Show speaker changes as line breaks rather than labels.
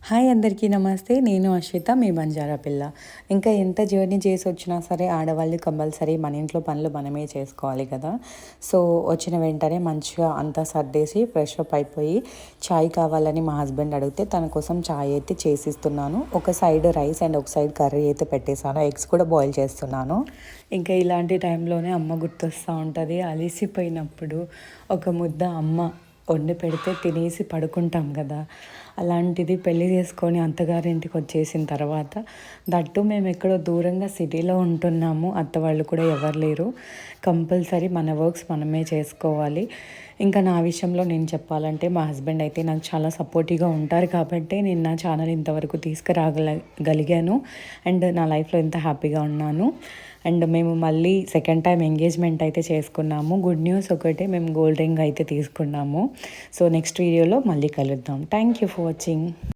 Hi అందరికీ నమస్తే. నేను అశ్విత, మీ బంజారా పిల్ల. ఇంకా ఎంత జర్నీ చేసి వచ్చినా సరే ఆడవాళ్ళు కంపల్సరీ మన ఇంట్లో పనులు మనమే చేసుకోవాలి కదా. సో వచ్చిన వెంటనే మంచిగా అంతా సర్దేసి ఫ్రెష్ అప్ అయిపోయి చాయ్ కావాలని మా హస్బెండ్ అడిగితే తన కోసం చాయ్ అయితే చేసిస్తున్నాను. ఒక సైడ్ రైస్ అండ్ ఒక సైడ్ కర్రీ అయితే పెట్టేశాను. ఎగ్స్ కూడా బాయిల్ చేస్తున్నాను. ఇంకా ఇలాంటి టైంలోనే అమ్మ గుర్తొస్తూ ఉంటుంది. అలిసిపోయినప్పుడు ఒక ముద్ద అమ్మ వండి పెడితే తినేసి పడుకుంటాం కదా. అలాంటిది పెళ్లి చేసుకొని అత్తగారింటికి వచ్చేసిన తర్వాత దట్టు మేము ఎక్కడో దూరంగా సిటీలో ఉంటున్నాము. అత్త వాళ్ళు కూడా ఎవరు లేరు. కంపల్సరీ మన వర్క్స్ మనమే చేసుకోవాలి. ఇంకా నా విషయంలో నేను చెప్పాలంటే మా హస్బెండ్ అయితే నాకు చాలా సపోర్టివ్గా ఉంటారు కాబట్టి నేను నా ఛానల్ ఇంతవరకు తీసుకురాగలిగాను అండ్ నా లైఫ్లో ఎంత హ్యాపీగా ఉన్నాను. అండ్ మేము మళ్ళీ సెకండ్ టైం ఎంగేజ్మెంట్ అయితే చేసుకున్నాము. గుడ్ న్యూస్ ఒకటే, మేము గోల్డ్ రింగ్ అయితే తీసుకున్నాము. సో నెక్స్ట్ వీడియోలో మళ్ళీ కలుద్దాం. Thank you for watching.